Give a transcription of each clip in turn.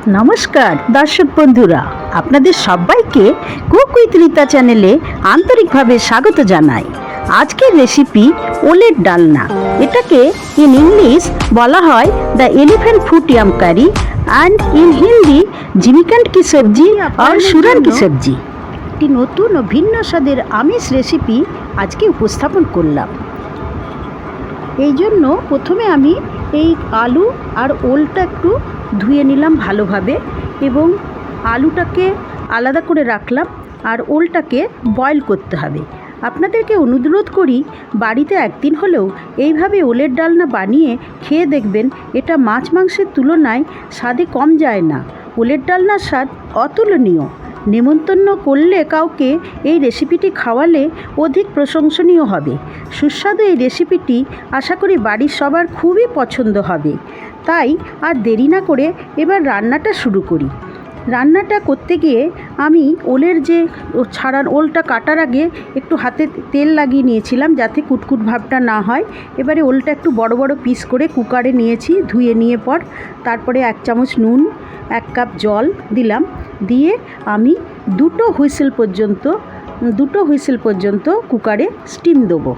নমস্কার দর্শক বন্ধুরা, আপনাদের সবাইকে কুক উইথ রীতা চ্যানেলে আন্তরিকভাবে স্বাগত জানাই। আজকের রেসিপি ওলের ডালনা। এটাকে ইন ইংলিশ বলা হয় the elephant foot yam curry and in Hindi জিমিকান্ড কি সবজি আর সুরান কি সবজি। একটি নতুন ও ভিন্ন স্বাদের আমিষ রেসিপি আজকে উপস্থাপন করলাম। এই জন্য প্রথমে আমি এই আলু আর ওলটা একটু ধুয়ে নিলাম ভালোভাবে এবং আলুটাকে আলাদা করে রাখলাম আর ওলটাকে বয়েল করতে হবে। আপনাদেরকে অনুরোধ করি, বাড়িতে একদিন হলেও এইভাবে ওলের ডালনা বানিয়ে খেয়ে দেখবেন। এটা মাছ মাংসের তুলনায় স্বাদে কম যায় না। ওলের ডালনার স্বাদ অতুলনীয়। নেমন্তন্ন করলে কাউকে এই রেসিপিটি খাওয়ালে অধিক প্রশংসনীয় হবে। সুস্বাদু এই রেসিপিটি আশা করি বাড়ির সবার খুবই পছন্দ হবে। তাই আর দেরি না করে এবার রান্নাটা শুরু করি। রান্নাটা করতে গিয়ে আমি ওলের যে ওলটা কাটার আগে একটু হাতে তেল লাগিয়ে নিয়েছিলাম যাতে কুটকুট ভাবটা না হয়। এবারে ওলটা একটু বড় বড় পিস করে কুকারে নিয়েছি, ধুয়ে নিয়ে তারপরে 1 চামচ নুন, 1 কাপ জল দিলাম। দিয়ে আমি দুটো হুইসেল পর্যন্ত কুকারে স্টিম দেবো।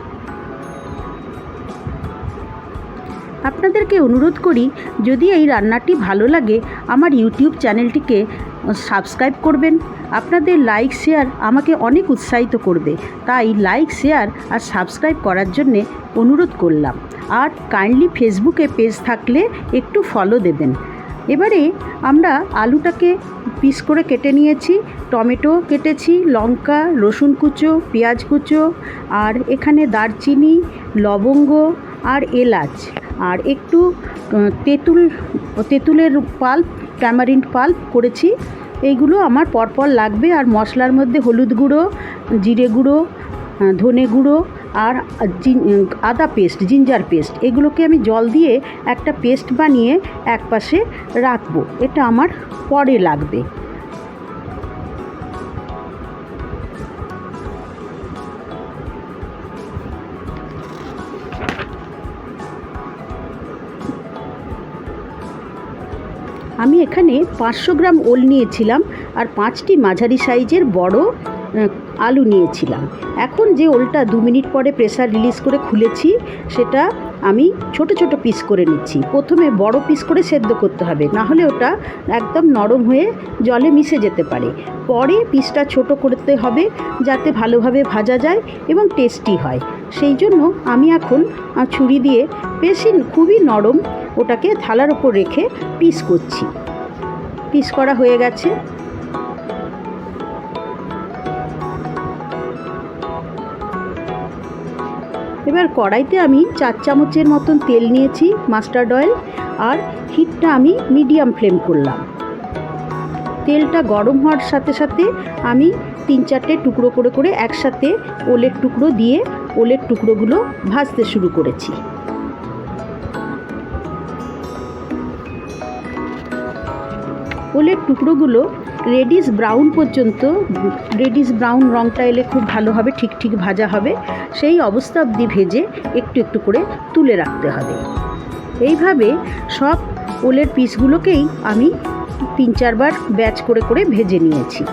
আপনাদেরকে অনুরোধ করি, যদি এই রান্নাটি ভালো লাগে আমার ইউটিউব চ্যানেলটিকে সাবস্ক্রাইব করবেন। আপনাদের লাইক শেয়ার আমাকে অনেক উৎসাহিত করবে, তাই লাইক শেয়ার আর সাবস্ক্রাইব করার জন্যে অনুরোধ করলাম। আর কাইন্ডলি ফেসবুকে পেজ থাকলে একটু ফলো দেবেন। এবারে আমরা আলুটাকে পিস করে কেটে নিয়েছি, টমেটো কেটেছি, লঙ্কা, রসুন কুচো, পেঁয়াজ কুচো, আর এখানে দারচিনি, লবঙ্গ আর এলাচ, আর একটু তেঁতুলের পাল্প, ট্যামারিন্ড পাল্প করেছি। এইগুলো আমার পরপর লাগবে। আর মশলার মধ্যে হলুদ গুঁড়ো, জিরে গুঁড়ো, ধনে গুঁড়ো আর আদা পেস্ট, জিঞ্জার পেস্ট, এগুলোকে আমি জল দিয়ে একটা পেস্ট বানিয়ে একপাশে রাখবো। এটা আমার পরে লাগবে। আমি এখানে 500 গ্রাম ওল নিয়েছিলাম আর 5টি মাঝারি সাইজের বড় আলু নিয়েছিলাম। এখন যে ওলটা 2 মিনিট পরে প্রেসার রিলিজ করে খুলেছি, সেটা আমি ছোট ছোট পিস করে নিচ্ছি। প্রথমে বড় পিস করে সেদ্ধ করতে হবে, না হলে ওটা একদম নরম হয়ে জলে মিশে যেতে পারে। পরে পিসটা ছোট করতে হবে যাতে ভালোভাবে ভাজা যায় এবং টেস্টি হয়। সেই জন্য আমি এখন ছুরি দিয়ে খুবই নরম ওটাকে থালার ওপর রেখে পিস করছি। পিস করা হয়ে গেছে। এবার কড়াইতে আমি 4 চামচের মতন তেল নিয়েছি, মাস্টার্ড অয়েল, আর হিটটা আমি মিডিয়াম ফ্লেম করলাম। তেলটা গরম হওয়ার সাথে সাথে আমি 3-4টে টুকরো করে একসাথে ওলের টুকরো দিয়ে ওলের টুকরোগুলো ভাজতে শুরু করেছি। ওলের টুকরোগুলো রেডিশ ব্রাউন রঙটা এলে খুব ভালো হবে, ঠিক ভাজা হবে। সেই অবস্থা অবধি ভেজে একটু একটু করে তুলে রাখতে হবে। এইভাবে সব ওলের পিসগুলোকেই আমি 3-4 বার ব্যাচ করে ভেজে নিয়েছি।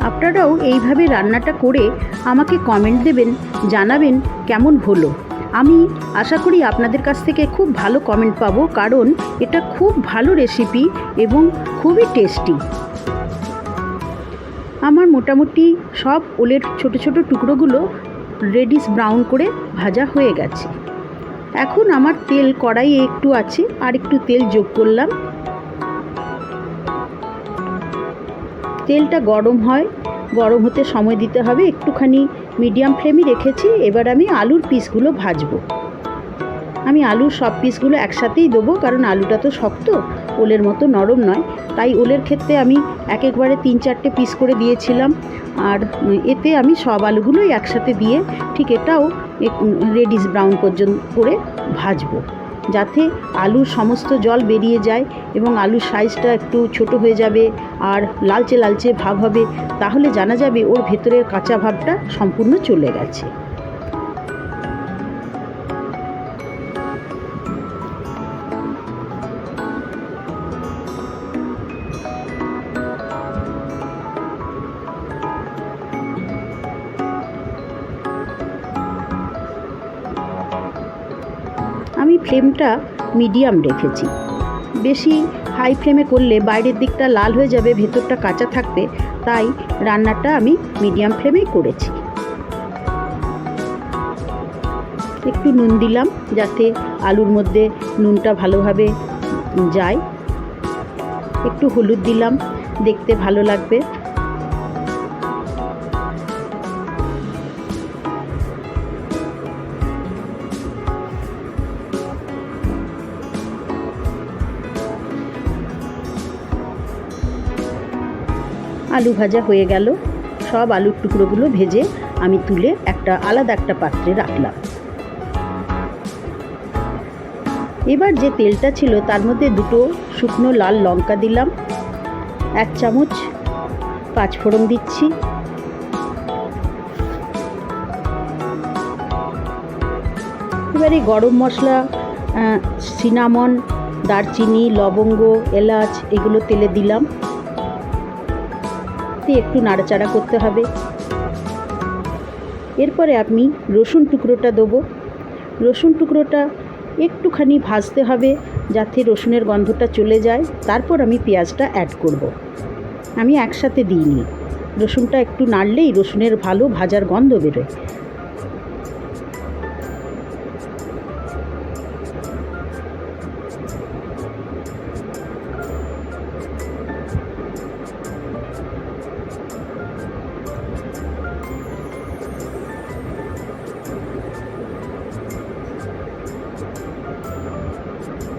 আপনারাও এইভাবে রান্নাটা করে আমাকে কমেন্ট দেবেন, জানাবেন কেমন হলো। আমি আশা করি আপনাদের কাছ থেকে খুব ভালো কমেন্ট পাবো, কারণ এটা খুব ভালো রেসিপি এবং খুবই টেস্টি। আমার মোটামুটি সব ওলের ছোট ছোট টুকরোগুলো রেডিশ ব্রাউন করে ভাজা হয়ে গেছে। এখন আমার তেল কড়াইয়ে একটু আছে, আর একটু তেল যোগ করলাম। তেলটা গরম হয়, গরম হতে সময় দিতে হবে, একটুখানি মিডিয়াম ফ্লেমে রেখেছি। এবার আমি আলুর পিসগুলো ভাজবো। আমি আলুর সব পিসগুলো একসাথেই দেবো, কারণ আলুটা তো শক্ত, ওলের মতো নরম নয়। তাই ওলের ক্ষেত্রে আমি একবারে 3-4টে পিস করে দিয়েছিলাম। আর এতে আমি সব আলুগুলোই একসাথে দিয়ে ঠিক এটাও রেডিশ ব্রাউন পর্যন্ত করে ভাজবো, যাতে আলুর সমস্ত জল বেরিয়ে যায় এবং আলুর সাইজটা একটু ছোট হয়ে যাবে আর লালচে লালচে ভাব হবে। তাহলে জানা যাবে ওর ভেতরের কাঁচা ভাবটা সম্পূর্ণ চলে গেছে। আমি ফ্লেমটা মিডিয়াম রেখেছি। বেশি হাই ফ্লেমে করলে বাইরের দিকটা লাল হয়ে যাবে, ভেতরটা কাঁচা থাকবে। তাই রান্নাটা আমি মিডিয়াম ফ্লেমেই করেছি। একটু নুন দিলাম যাতে আলুর মধ্যে নুনটা ভালোভাবে যায়। একটু হলুদ দিলাম, দেখতে ভালো লাগবে। আলু ভাজা হয়ে গেল। সব আলুর টুকরোগুলো ভেজে আমি তুলে আলাদা একটা পাত্রে রাখলাম। এবার যে তেলটা ছিল তার মধ্যে 2টো শুকনো লাল লঙ্কা দিলাম, 1 চামচ 5 ফোড়ন দিচ্ছি, এবারে গরম মশলা, সিনামন, দারচিনি, লবঙ্গ, এলাচ এগুলো তেলে দিলাম। একটু নাড়াচাড়া করতে হবে। এরপরে আমি রসুন টুকরোটা দেবো। রসুন টুকরোটা একটুখানি ভাজতে হবে যাতে রসুনের গন্ধটা চলে যায়। তারপর আমি পেঁয়াজটা অ্যাড করব। আমি একসাথে দিইনি, রসুনটা একটু নাড়লেই রসুনের ভালো ভাজার গন্ধ বেরোয়।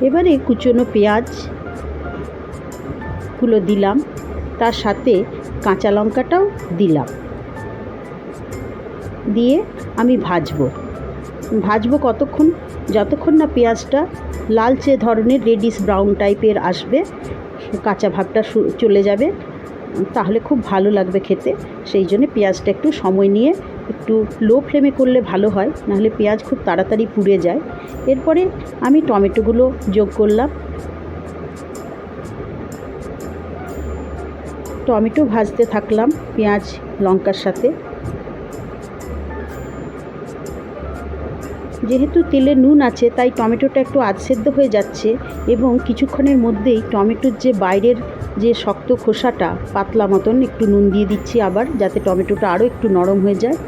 এবারে কুচনো পেঁয়াজগুলো দিলাম, তার সাথে কাঁচা লঙ্কাটাও দিলাম, দিয়ে আমি ভাজবো কতক্ষণ, যতক্ষণ না পেঁয়াজটা লালচে ধরনের রেডিশ ব্রাউন টাইপের আসবে, কাঁচা ভাবটা চলে যাবে, তাহলে খুব ভালো লাগবে খেতে। সেই জন্য পেঁয়াজটা একটু সময় নিয়ে একটু লো ফ্লেমে করলে ভালো হয়, নাহলে পেঁয়াজ খুব তাড়াতাড়ি পুড়ে যায়। এরপরে আমি টমেটোগুলো যোগ করলাম। টমেটো ভাজতে থাকলাম পেঁয়াজ লঙ্কার সাথে। যেহেতু তেলে নুন আছে তাই টমেটোটা একটু আধসেদ্ধ হয়ে যাচ্ছে এবং কিছুক্ষণের মধ্যেই টমেটোর যে বাইরের যে শক্ত খোসাটা পাতলা মতন, একটু নুন দিয়ে দিচ্ছি আবার, যাতে টমেটোটা আরও একটু নরম হয়ে যায়।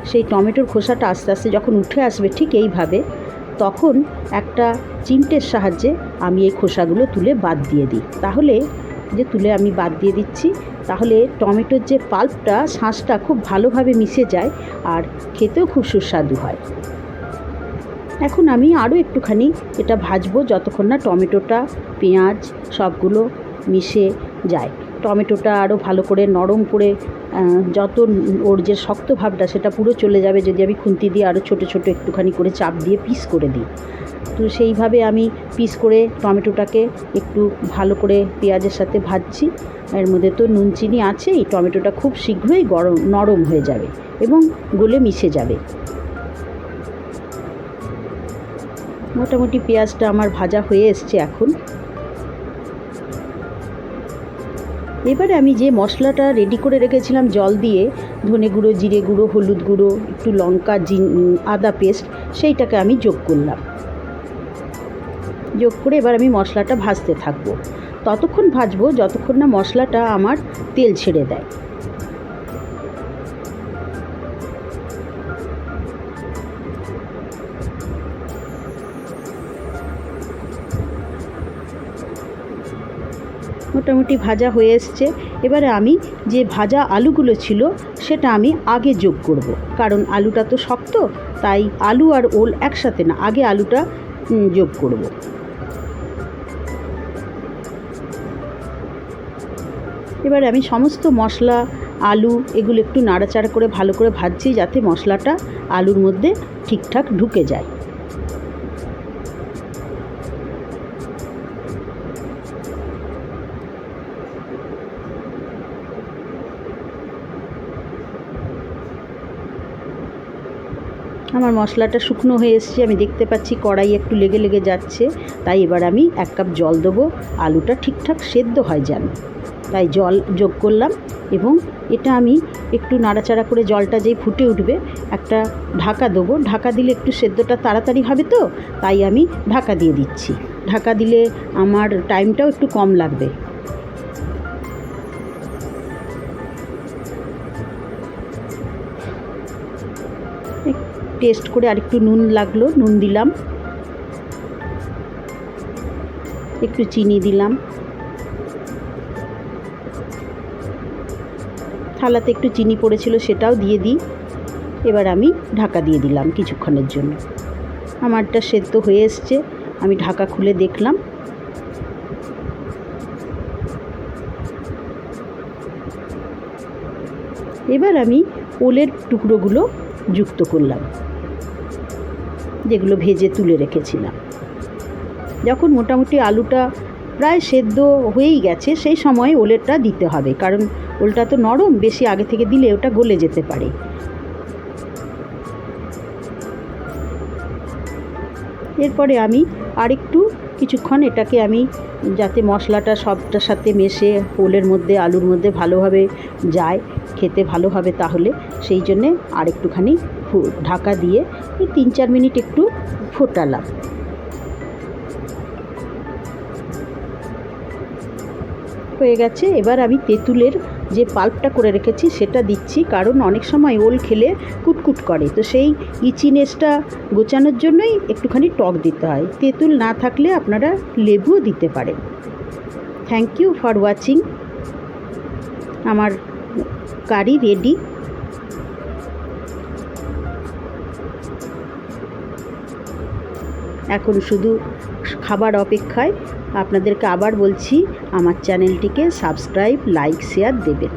সেই টমেটোর খোসাটা আস্তে আস্তে যখন উঠে আসবে ঠিক এইভাবে, তখন একটা চিমটের সাহায্যে আমি এই খোসাগুলো তুলে বাদ দিয়ে দিই। তাহলে আমি বাদ দিয়ে দিচ্ছি, তাহলে টমেটোর যে পাল্পটা, শাঁসটা খুব ভালোভাবে মিশে যায় আর খেতেও খুব সুস্বাদু হয়। এখন আমি আরও একটুখানি এটা ভাজবো যতক্ষণ না টমেটোটা, পেঁয়াজ সবগুলো মিশে যায়। টমেটোটা আরও ভালো করে নরম করে, যত ওর যে শক্ত ভাবটা সেটা পুরো চলে যাবে যদি আমি খুন্তি দিয়ে আরও ছোটো ছোটো একটুখানি করে চাপ দিয়ে পিস করে দিই। তো সেইভাবে আমি পিস করে টমেটোটাকে একটু ভালো করে পেঁয়াজের সাথে ভাজছি। এর মধ্যে তো নুন চিনি আছেই, টমেটোটা খুব শীঘ্রই নরম হয়ে যাবে এবং গলে মিশে যাবে। মোটামুটি পেঁয়াজটা আমার ভাজা হয়ে এসছে এখন। এবারে আমি যে মশলাটা রেডি করে রেখেছিলাম জল দিয়ে, ধনে গুঁড়ো, জিরে গুঁড়ো, হলুদ গুঁড়ো, একটু লঙ্কা, আদা পেস্ট, সেইটাকে আমি যোগ করলাম। যোগ করে এবার আমি মশলাটা ভাজতে থাকবো। ততক্ষণ ভাজবো যতক্ষণ না মশলাটা আমার তেল ছেড়ে দেয়। মোটামুটি ভাজা হয়ে এসছে। এবারে আমি যে ভাজা আলুগুলো ছিল সেটা আমি আগে যোগ করব, কারণ আলুটা তো শক্ত, তাই আলু আর ওল একসাথে না, আগে আলুটা যোগ করব। এবার আমি সমস্ত মশলা, আলু এগুলো একটু নাড়াচাড়া করে ভালো করে ভাজছি, যাতে মশলাটা আলুর মধ্যে ঠিকঠাক ঢুকে যায়। আমার মশলাটা শুকনো হয়ে এসছে, আমি দেখতে পাচ্ছি কড়াই একটু লেগে লেগে যাচ্ছে, তাই এবার আমি 1 কাপ জল দেবো, আলুটা ঠিকঠাক সেদ্ধ হয় যেন, তাই জল যোগ করলাম। এবং এটা আমি একটু নাড়াচাড়া করে জলটা যেই ফুটে উঠবে একটা ঢাকা দেবো, ঢাকা দিলে একটু সেদ্ধটা তাড়াতাড়ি হবে, তো তাই আমি ঢাকা দিয়ে দিচ্ছি। ঢাকা দিলে আমার টাইমটাও একটু কম লাগবে। টেস্ট করে আরেকটু নুন লাগলো, নুন দিলাম, একটু চিনি দিলাম, থালাতে একটু চিনি পড়েছিল সেটাও দিয়ে দিই। এবার আমি ঢাকা দিয়ে দিলাম কিছুক্ষণের জন্য। আমারটা সেদ্ধ হয়ে এসছে, আমি ঢাকা খুলে দেখলাম। এবার আমি ওলের টুকরোগুলো যুক্ত করলাম, যেগুলো ভেজে তুলে রেখেছিলাম। যখন মোটামুটি আলুটা প্রায় সেদ্ধ হয়েই গেছে, সেই সময় ওলেরটা দিতে হবে, কারণ ওলটা তো নরম, বেশি আগে থেকে দিলে ওটা গলে যেতে পারে। এরপরে আমি আরেকটু কিছুক্ষণ এটাকে আমি, যাতে মশলাটা সবটার সাথে মেশে ওলের মধ্যে আলুর মধ্যে ভালোভাবে যায়, খেতে ভালো হবে, তাহলে সেই জন্যে আরেকটুখানি ঢাকা দিয়ে 3-4 মিনিট একটু ফোটালাম। হয়ে গেছে। এবার আমি তেঁতুলের যে পাল্পটা করে রেখেছি সেটা দিচ্ছি, কারণ অনেক সময় ওল খেলে কুটকুট করে, তো সেই ইচিনেসটা গোছানোর জন্যই একটুখানি টক দিতে হয়। তেঁতুল না থাকলে আপনারা লেবুও দিতে পারেন। Thank you for watching. আমার কারি রেডি। এখন শুধু খাবার অপেক্ষায়। আপনাদেরকে আবার বলছি, আমার চ্যানেলটিকে সাবস্ক্রাইব, লাইক, শেয়ার দেবেন।